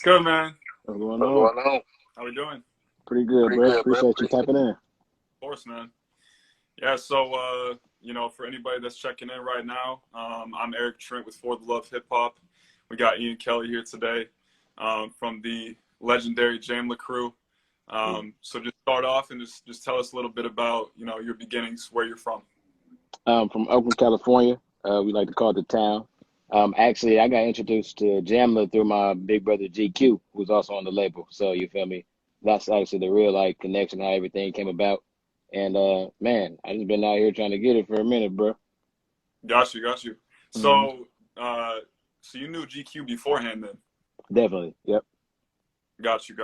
good, man? What's going on? How we doing? Pretty good, bro. Appreciate you tapping in. Of course, man. Yeah, so, for anybody that's checking in right now, I'm Eric Trent with ForTheLoveHipHop. We got Ian Kelly here today from the legendary Jamla crew. So just start off and just tell us a little bit about, your beginnings, where you're from. From Oakland, California. We like to call it the town. Actually, I got introduced to Jamla through my big brother GQ, who's also on the label. So you feel me? That's actually the real connection, how everything came about. And man, I just been out here trying to get it for a minute, bro. Got you. So, so you knew GQ beforehand, then? Definitely. Yep. Got you.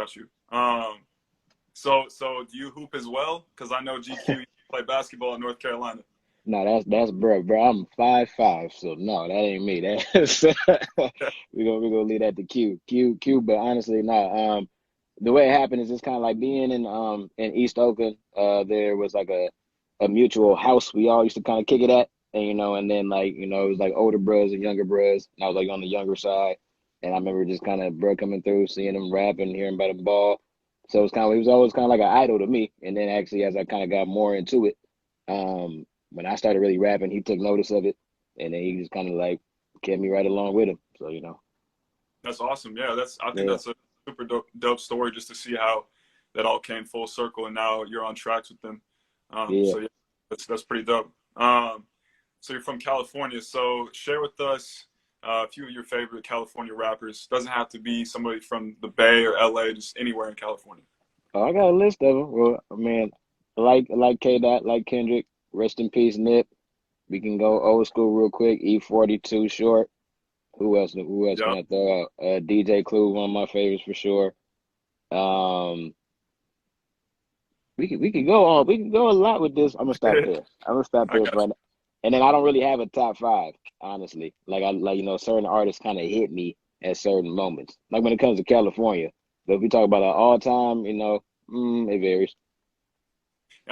So do you hoop as well? Because I know GQ play basketball in North Carolina. No, that's bro. I'm 5'5", so no, that ain't me. That's we gonna leave that to Q. But honestly, no. The way it happened is it's kind of like being in East Oakland. There was like a mutual house we all used to kind of kick it at, and then it was like older bros and younger bros, and I was like on the younger side, and I remember just kind of bro coming through, seeing him rap and hearing about the ball. So he was always kind of like an idol to me. And then actually, as I kind of got more into it, when I started really rapping, he took notice of it, and then he just kind of like kept me right along with him. So That's awesome. Yeah, I think that's a super dope story, just to see how that all came full circle, and now you're on tracks with them. So yeah, that's pretty dope. So you're from California. So share with us a few of your favorite California rappers. Doesn't have to be somebody from the Bay or LA, just anywhere in California. Oh, I got a list of them. Well, man, like K-Dot, like Kendrick. Rest in peace, Nip. We can go old school real quick. E42 Short. Who else can I throw out? DJ Clue, one of my favorites for sure. We could go on. We can go a lot with this. I'm gonna stop there. For now. And then I don't really have a top five, honestly. Certain artists kind of hit me at certain moments. Like when it comes to California. But if we talk about an all time, it varies.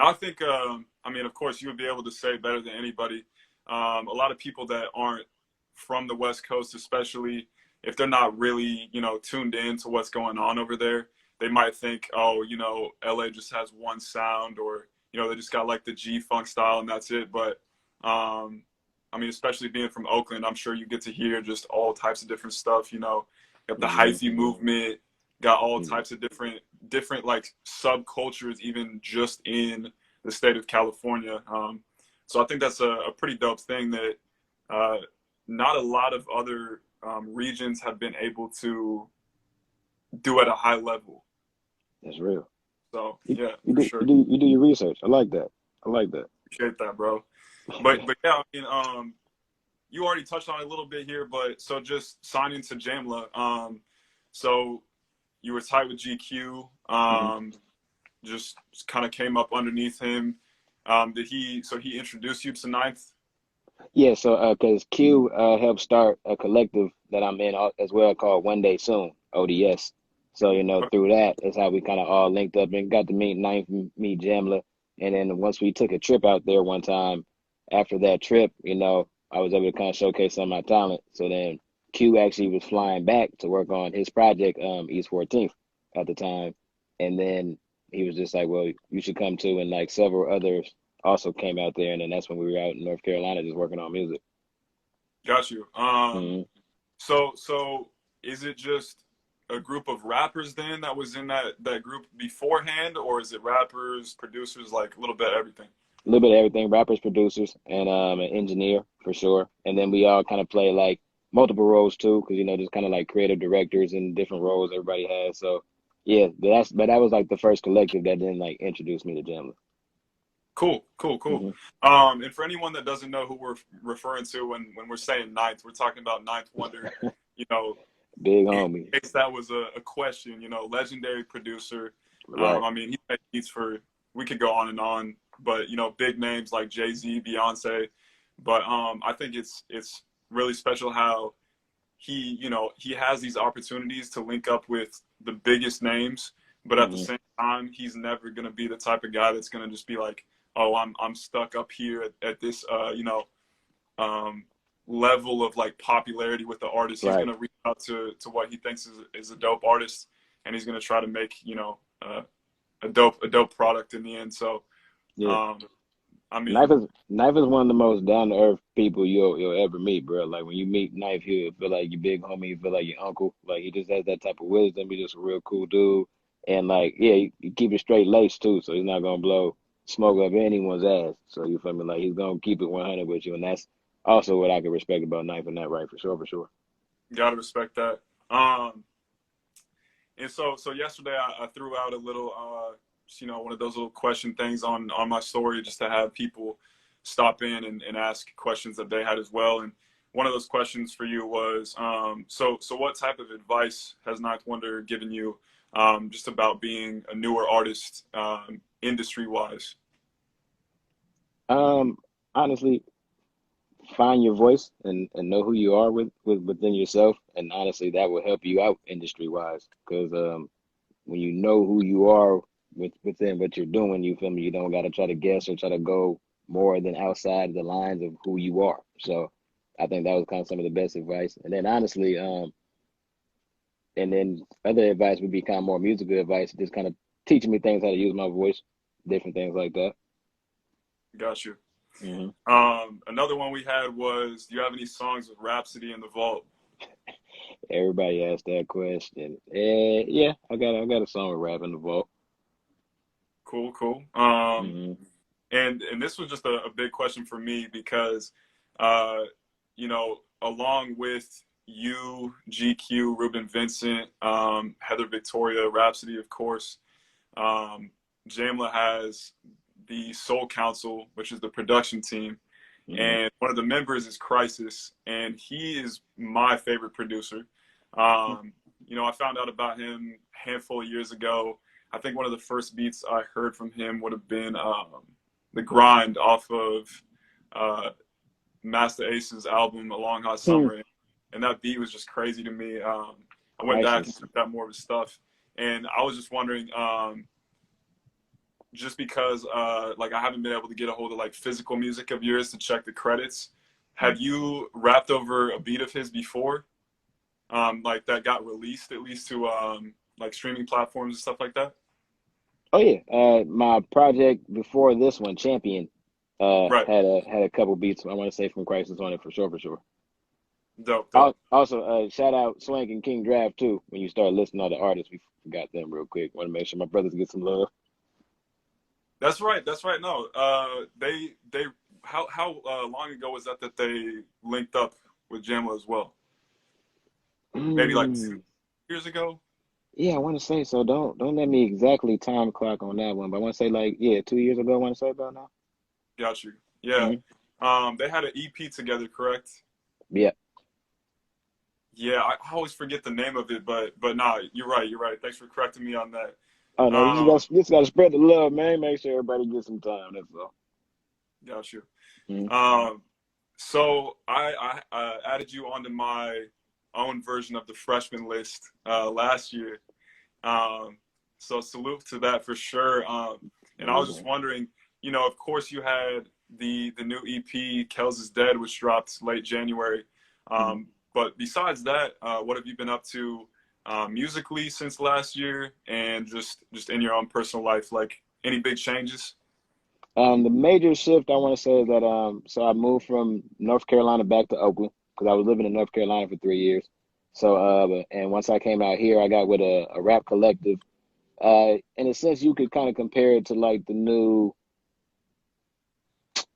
I think, of course, you would be able to say better than anybody. A lot of people that aren't from the West Coast, especially if they're not really, tuned in to what's going on over there, they might think, oh, LA just has one sound, or, they just got like the G-Funk style and that's it. But, especially being from Oakland, I'm sure you get to hear just all types of different stuff, got the hyphy movement, got all types of different like subcultures, even just in the state of California. So I think that's a pretty dope thing that not a lot of other regions have been able to do at a high level. That's real. So you do your research. I like that. Appreciate that, bro. But yeah, you already touched on it a little bit here, but so just signing to Jamla. So you were tight with GQ, just kind of came up underneath him. He introduced you to Ninth? Yeah, so because Q helped start a collective that I'm in as well called One Day Soon, ODS. So, through that is how we kind of all linked up and got to meet Ninth, meet Jamla. And then once we took a trip out there one time, after that trip, I was able to kind of showcase some of my talent. So then Q actually was flying back to work on his project, East 14th at the time. And then he was just like, well, you should come too. And like several others also came out there. And then that's when we were out in North Carolina just working on music. Got you. So is it just a group of rappers then that was in that group beforehand, or is it rappers, producers, like a little bit of everything? A little bit of everything, rappers, producers, and an engineer for sure. And then we all kind of play like multiple roles too, because just kind of like creative directors and different roles everybody has. So yeah, but that was like the first collective that then like introduced me to Jamla. Cool. And for anyone that doesn't know who we're referring to when we're saying Ninth, we're talking about Ninth Wonder. Big homie. In case that was a question, legendary producer. Right. He made beats we could go on and on, but big names like Jay-Z, Beyonce. But I think it's really special how he has these opportunities to link up with the biggest names, but at the same time, he's never gonna be the type of guy that's gonna just be like, oh, I'm stuck up here at this level of like popularity with the artist. He's Right. gonna reach out to what he thinks is a dope artist, and he's gonna try to make, you know, a dope product in the end. So Yeah. um, I Knife mean, is Knife is one of the most down to earth people you'll ever meet, bro. Like when you meet Knife, he'll feel like your big homie, you feel like your uncle. Like he just has that type of wisdom. He's just a real cool dude, and like yeah, he keep it straight laced too, so he's not gonna blow smoke up anyone's ass. So you feel me? Like he's gonna keep it 100 with you, and that's also what I can respect about Knife in that right for sure, for sure. gotta respect that. And so yesterday I threw out a little, you know, one of those little question things on my story just to have people stop in and ask questions that they had as well. And one of those questions for you was, so what type of advice has Ninth Wonder given you, just about being a newer artist, industry wise? Um, Honestly, find your voice and know who you are within yourself, and honestly, that will help you out industry wise. Because when you know who you are within what you're doing, you feel me? You don't got to try to guess or try to go more than outside the lines of who you are. So I think that was kind of some of the best advice. And then honestly, and then other advice would be kind of more musical advice, just kind of teaching me things how to use my voice, different things like that. Got you. Hmm. Another one we had was, do you have any songs with Rhapsody in the vault? Everybody asked that question. Yeah, I got a song with rap in the vault. Cool, cool. Hmm. And this was just a big question for me because, uh, you know, along with you, GQ, Ruben Vincent, Heather Victoria, Rhapsody, of course, um, Jamla has the Soul Council, which is the production team, Hmm. and one of the members is Crisis, and he is my favorite producer. Um, you know, I found out about him a handful of years ago. I think one of the first beats I heard from him would have been the grind off of uh, Master Ace's album, A Long Hot Hmm. Summer, and that beat was just crazy to me. I went back and Crisis. checked out more of his stuff, and I was just wondering, just because like I haven't been able to get a hold of like physical music of yours to check the credits. Have you rapped over a beat of his before? Like that got released at least to like streaming platforms and stuff like that? Oh yeah, my project before this one, Champion, Right. had a couple beats. I want to say from Crisis on it for sure, for sure. Dope, dope. Also, shout out Swank and King Draft too. When you start listing all the artists, we forgot them real quick. Want to make sure my brothers get some love. That's right. That's right. No, they how long ago was that they linked up with Jamla as well? Maybe like Mm, 2 years ago. yeah, I want to say so. Don't let me exactly time clock on that one, but I want to say like yeah, 2 years ago. I want to say about now. Got you. Yeah. Hmm. They had an EP together, correct? Yeah. Yeah, I always forget the name of it, but nah, you're right. You're right. Thanks for correcting me on that. Oh no, Um, you just got to spread the love, man. Make sure everybody gets some time. That's all. got you. Mm-hmm. Um, so I added you onto my own version of the freshman list last year. Um, so salute to that for sure. And I was just wondering, you know, of course you had the new EP Kells Is Dead, which dropped late January. But besides that, what have you been up to musically since last year, and just in your own personal life? Like any big changes? The major shift I want to say is that so I moved from North Carolina back to Oakland because I was living in North Carolina for 3 years. So and once I came out here, I got with a rap collective. In a sense, you could kind of compare it to like the new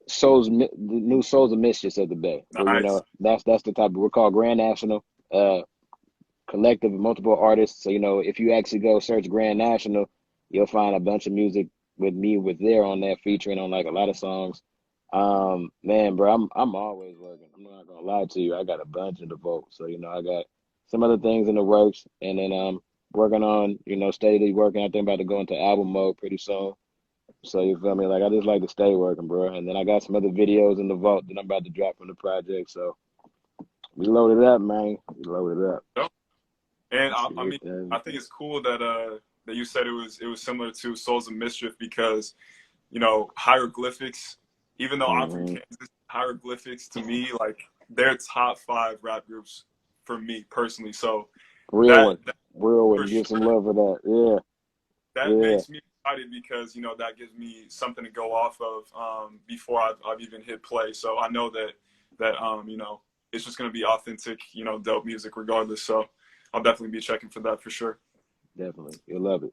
Souls of Mischief of the Bay, where you Nice. know that's the type of, we're called Grand National collective of multiple artists. So you know if you actually go search Grand National, you'll find a bunch of music with me with there on that featuring on like a lot of songs. Man, bro, I'm always working. I'm not gonna lie to you. I got a bunch in the vault. So, you know, I got some other things in the works and then working on, you know, steadily working. I think about to go into album mode pretty soon. So you feel me? Like I just like to stay working, bro. And then I got some other videos in the vault that I'm about to drop from the project. So we loaded up, man. We loaded up. And Let's see I what mean, that. I think it's cool that that you said it was similar to Souls of Mischief because, you know, hieroglyphics. Even though I'm from Mm-hmm. Kansas, hieroglyphics to me like they're top 5 rap groups for me personally. So Real that, one. that Real for one. Give some sure, love for that. Yeah. that Yeah. makes me excited because, you know, that gives me something to go off of before I've even hit play. So I know that you know, it's just going to be authentic, you know, dope music regardless. So I'll definitely be checking for that for sure. Definitely. You'll love it.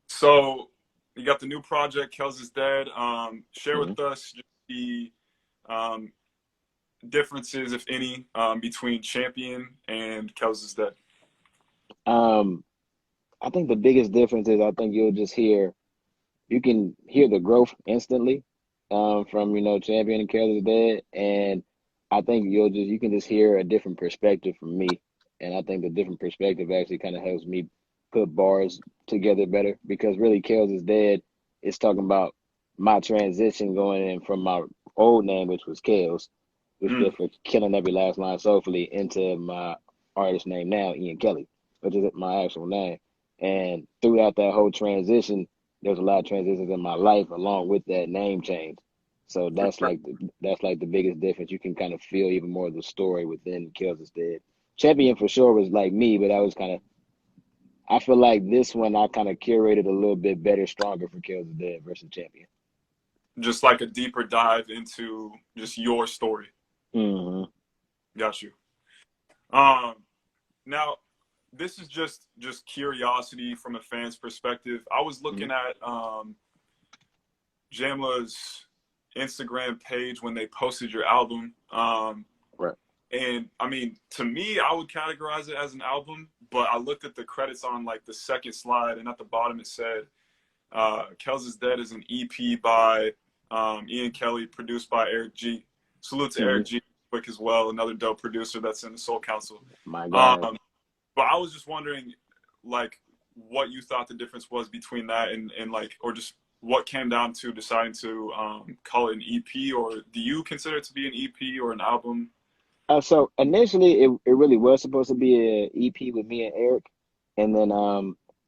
So you got the new project, Kells Is Dead. Share Mm-hmm. with us just the um, differences, if any, between Champion and Kells Is Dead. Um, I think the biggest difference is I think you can hear the growth instantly from Champion and Kells Is Dead, and I think you can just hear a different perspective from me, and I think the different perspective actually kind of helps me put bars together better because really Kells Is Dead is talking about my transition going in from my old name, which was Kells, which stood Mm, for Killing Every Last Line Soulfully, into my artist name now, Ian Kelly, which is my actual name. And throughout that whole transition, there's a lot of transitions in my life along with that name change. So for that's sure. like the biggest difference. You can kind of feel even more of the story within Kills Is Dead. Champion for sure was like me, but I feel like this one I kind of curated a little bit better, stronger for Kills Is Dead versus Champion. Just like a deeper dive into just your story. Hmm. Got you. Um, Now, this is just curiosity from a fan's perspective. I was Hmm. looking at Jamla's Instagram page when they posted your album. Right. And I mean, to me, I would categorize it as an album, but I looked at the credits on like the second slide, and at the bottom it said, Kells Is Dead is an EP by Ian Kelly, produced by Eric G. Salute to Hmm. Eric G. Quick as well, another dope producer that's in the Soul Council. My guy. Um, but I was just wondering, like, what you thought the difference was between that and like, or just what came down to deciding to call it an EP, or do you consider it to be an EP or an album? So initially, it really was supposed to be a EP with me and Eric, and then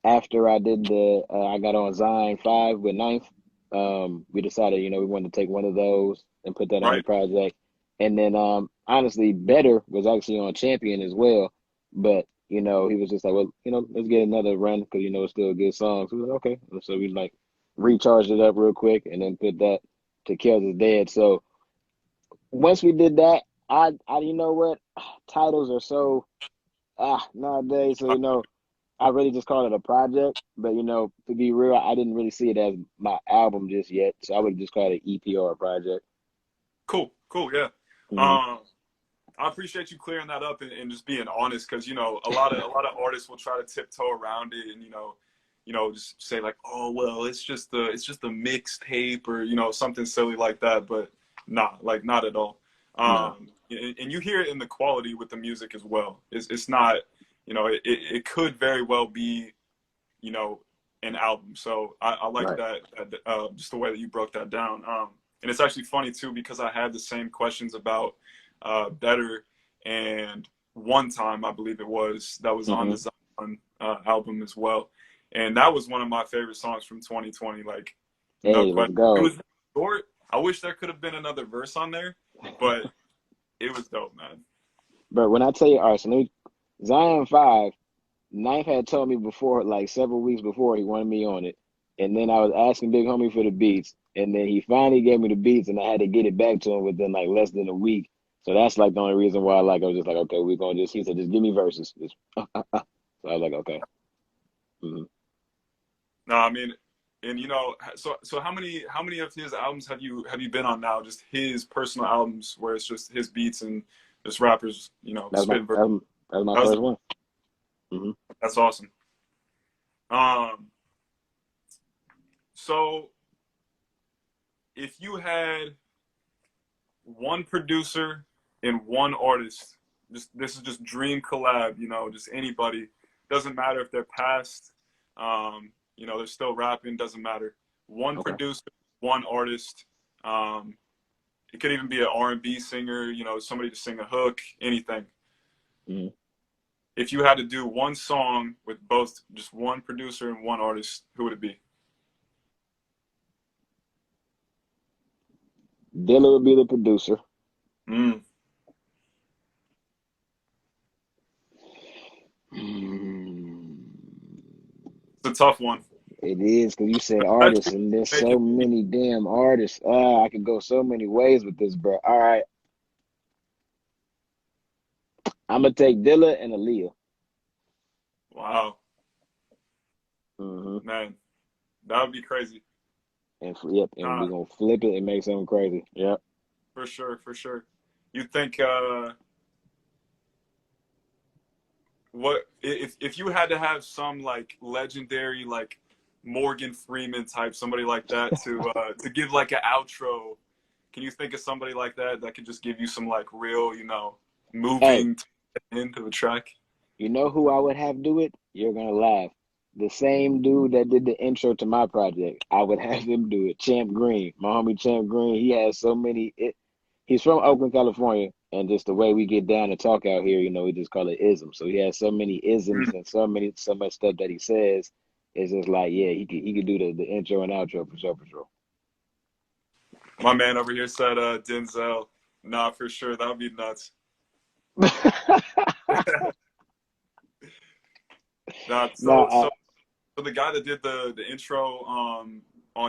after I got on Zion 5 with Ninth, we decided we wanted to take one of those and put that on the Right? project, and then honestly, Better was actually on Champion as well, but he was just like, well, let's get another run because it's still a good song. So we were like, okay, and so we like recharged it up real quick and then put that to Kills Is Dead. So once we did that, I you know what? Titles are so nowadays. So I really just call it a project. But to be real, I didn't really see it as my album just yet. So I would just call it an EP or a project. Cool, cool, yeah. Hmm. Um, I appreciate you clearing that up and just being honest, because a lot of artists will try to tiptoe around it and just say like, oh well, it's just a mixtape, or something silly like that. But nah, like not at all. No, And you hear it in the quality with the music as well. It's not, it could very well be, you know an album. So I like right. that, just the way that you broke that down. And it's actually funny too because I had the same questions about Better, and One Time, I believe it was, that was on Hmm. the Zion album as well, and that was one of my favorite songs from 2020. Like, no Hey, let's question. It go. was short. I wish there could have been another verse on there, but it was dope, man. But when I tell you, all right, so Zion 5, Ninth had told me before, like several weeks before, he wanted me on it. And then I was asking Big Homie for the beats. And then he finally gave me the beats, and I had to get it back to him within like less than a week. So that's like the only reason why I was just like, okay, we're going to he said, just give me verses. So I was like, okay. Hmm. No, I mean, and so how many of his albums have you been on now? Just his personal albums where it's just his beats and just rappers, That was my, spitting verse. that was my That was, first one. Hmm. that's awesome. Um, so if you had one producer and one artist, just this is just dream collab, just anybody, doesn't matter if they're past, they're still rapping, doesn't matter. One Okay. producer, one artist. Um, it could even be an R&B singer, somebody to sing a hook, anything. Hmm. If you had to do one song with both, just one producer and one artist, who would it be? Dilla would be the producer. Mm, Mm, It's a tough one. it is because you said artists, Especially and there's making so many damn artists. I could go so many ways with this, bro. All right, I'm gonna take Dilla and Aaliyah. wow, Hmm. man, that would be crazy. And yep, and Nah, we're gonna flip it and make something crazy. Yep. for sure, for sure. You think what if you had to have some like legendary like Morgan Freeman type somebody like that to give like an outro? Can you think of somebody like that that could just give you some like real, you know, Hey, moving end of a track? you know who I would have do it? You're gonna laugh. The same dude that did the intro to my project, I would have him do it. Champ Green, my homie Champ Green. He has so many. He's from Oakland, California, and just the way we get down and talk out here, you know, we just call it isms. So he has so many isms Mm. and so much stuff that he says. It's just like, yeah, he could do the intro and outro for sure, for sure. My man over here said Denzel. Nah, for sure, that would be nuts. Nah, No, so the guy that did the intro on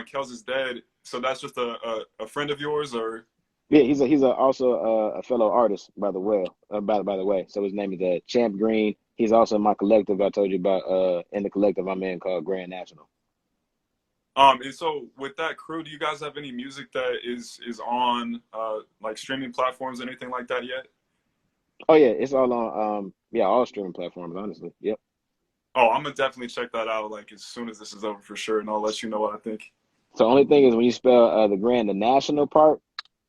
Kells Is Dead, so that's just a friend of yours or yeah, he's also a fellow artist by the way. By the way, so his name is Champ Green. He's also in my collective I told you about. In the collective I'm in called Grand National. and so with that crew, do you guys have any music that is on like streaming platforms, anything like that yet? Oh yeah, it's all on yeah, all streaming platforms. Honestly, yep. Oh, I'm gonna definitely check that out like as soon as this is over for sure, and I'll let you know what I think. So the only thing is when you spell the national part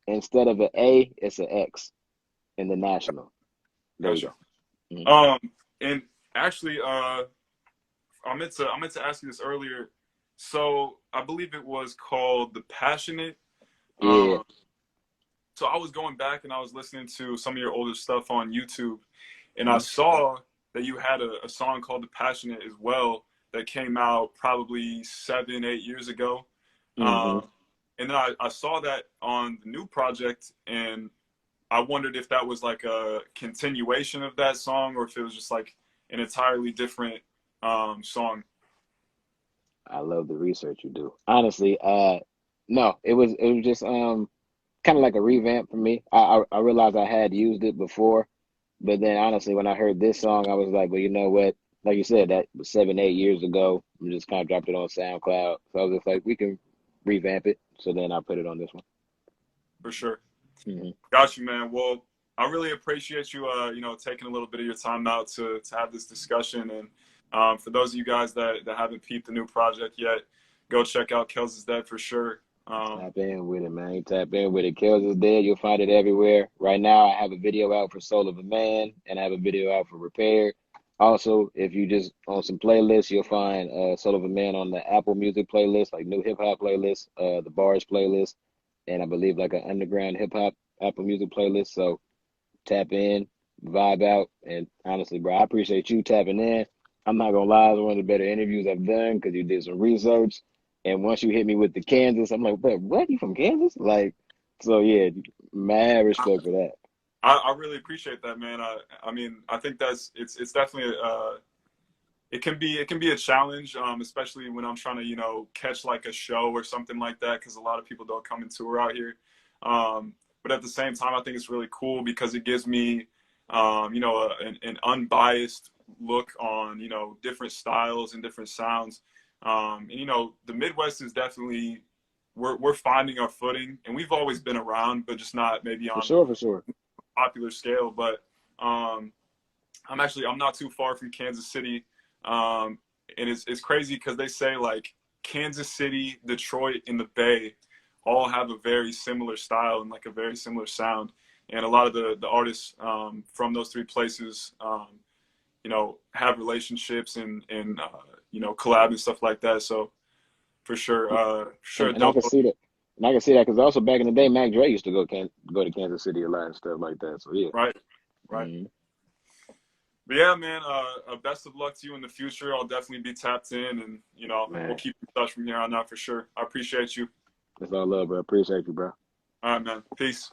instead of an A, it's an X in the national. There you Got you. go. Mhm. Um, and actually, I meant to ask you this earlier. So I believe it was called The Passionate. Yeah. Um, so I was going back and I was listening to some of your older stuff on YouTube, and I Mhm. saw that you had a song called The Passionate as well that came out probably 7, 8 years ago. Mhm. Um, and then I saw that on the new project, and I wondered if that was like a continuation of that song or if it was just like an entirely different song. I love the research you do. Honestly, no, it was just kind of like a revamp for me. I realized I had used it before, but then honestly, when I heard this song, I was like, well, you know what? Like you said, that was 7, 8 years ago. We just kind of dropped it on SoundCloud. So I was just like, we can revamp it. So then I put it on this one. For sure. Hmm. Got you, man. Well, I really appreciate you, you know, taking a little bit of your time out to have this discussion. And for those of you guys that haven't peeped the new project yet, go check out Kells Is Dead for sure. Tap in with it, man. Tap in with it. Kells is dead. You'll find it everywhere. Right now, I have a video out for Soul of a Man, and I have a video out for Repair. Also, if you just on some playlists, you'll find Soul of a Man on the Apple Music playlist, like new hip hop playlist, the Bars playlist, and I believe like an underground hip hop Apple Music playlist. So tap in, vibe out, and honestly, bro, I appreciate you tapping in. I'm not gonna lie, it's one of the better interviews I've done because you did some research. And once you hit me with the Kansas, I'm like, but what? You from Kansas? Like, so yeah, mad respect for that. I really appreciate that, man. I mean, I think that's it's definitely it can be a challenge, especially when I'm trying to, you know, catch like a show or something like that, because a lot of people don't come and tour out here. But at the same time, I think it's really cool because it gives me, you know, an unbiased look on, you know, different styles and different sounds. And you know, the Midwest is definitely we're finding our footing, and we've always been around, but just not maybe For on sure, for sure. popular scale. But um, I'm not too far from Kansas City, um, and it's crazy because they say like Kansas City, Detroit, and the Bay all have a very similar style and like a very similar sound, and a lot of the artists from those three places, you know, have relationships and you know, collab and stuff like that. So for sure, And I dope. can see that. And I can see that because also back in the day, Mac Dre used to go to Kansas City a lot and stuff like that. So yeah. Right, right. Hmm. But yeah, man, best of luck to you in the future. I'll definitely be tapped in, and you know, we'll Man, keep in touch from here on out for sure. I appreciate you. it's all love, bro. Appreciate you, bro. All right, man. Peace.